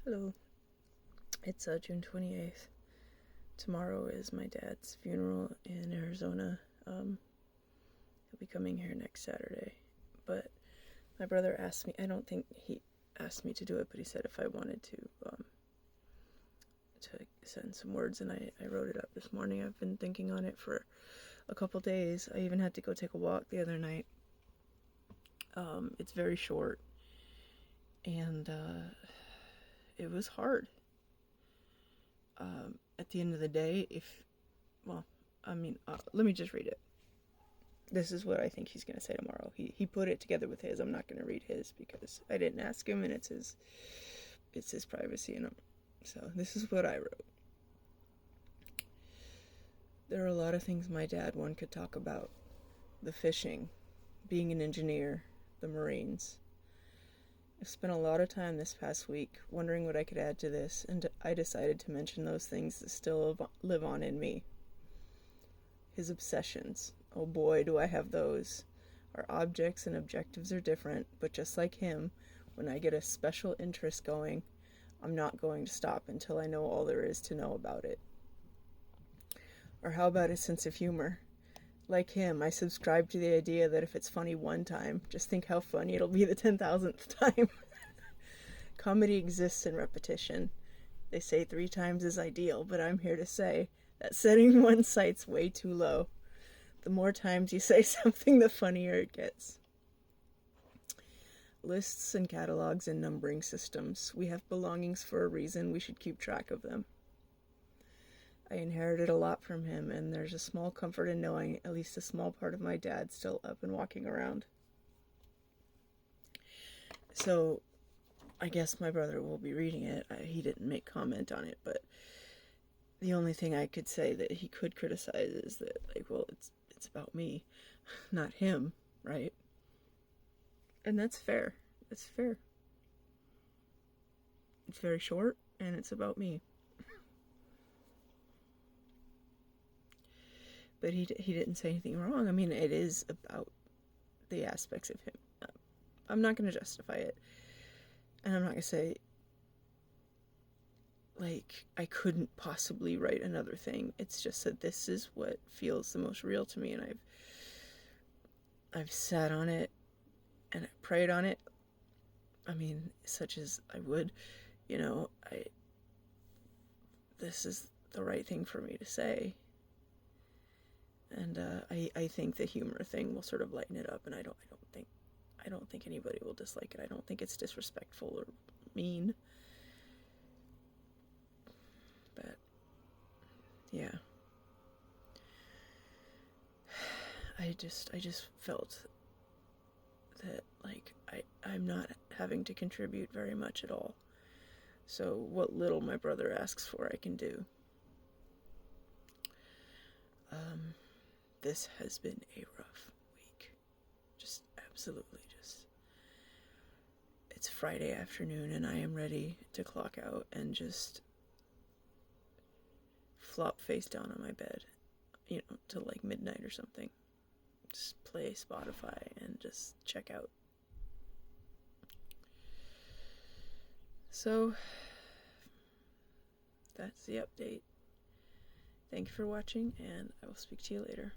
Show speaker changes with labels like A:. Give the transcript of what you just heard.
A: Hello. It's June 28th. Tomorrow is my dad's funeral in Arizona. He'll be coming here next Saturday. But my brother asked me, I don't think he asked me to do it, but he said if I wanted to send some words, and I wrote it up this morning. I've been thinking on it for a couple days. I even had to go take a walk the other night. It's very short, and it was hard. At the end of the day, let me just read it. This is what I think he's going to say tomorrow. He put it together with his. I'm not going to read his because I didn't ask him, and it's his privacy. So this is what I wrote. There are a lot of things my dad one could talk about. The fishing, being an engineer, the Marines. I've spent a lot of time this past week wondering what I could add to this, and I decided to mention those things that still live on in me. His obsessions. Oh boy, do I have those. Our objects and objectives are different, but just like him, when I get a special interest going, I'm not going to stop until I know all there is to know about it. Or how about his sense of humor? Like him, I subscribe to the idea that if it's funny one time, just think how funny it'll be the 10,000th time. Comedy exists in repetition. They say 3 times is ideal, but I'm here to say that setting one's sights way too low. The more times you say something, the funnier it gets. Lists and catalogs and numbering systems. We have belongings for a reason. We should keep track of them. I inherited a lot from him, and there's a small comfort in knowing at least a small part of my dad still up and walking around. So, I guess my brother will be reading it. He didn't make comment on it, but the only thing I could say that he could criticize is that, it's about me, not him, right? And that's fair. It's fair. It's very short, and it's about me. But he didn't say anything wrong. I mean, it is about the aspects of him. I'm not going to justify it. And I'm not going to say, I couldn't possibly write another thing. It's just that this is what feels the most real to me, and I've sat on it, and I prayed on it. I mean, such as I would, this is the right thing for me to say. And I think the humor thing will sort of lighten it up, and I don't think anybody will dislike it. I don't think it's disrespectful or mean. But yeah, I just felt that I'm not having to contribute very much at all. So what little my brother asks for, I can do. This has been a rough week. Absolutely it's Friday afternoon, and I am ready to clock out and just flop face down on my bed, till midnight or something. Just play Spotify and just check out. So, that's the update. Thank you for watching, and I will speak to you later.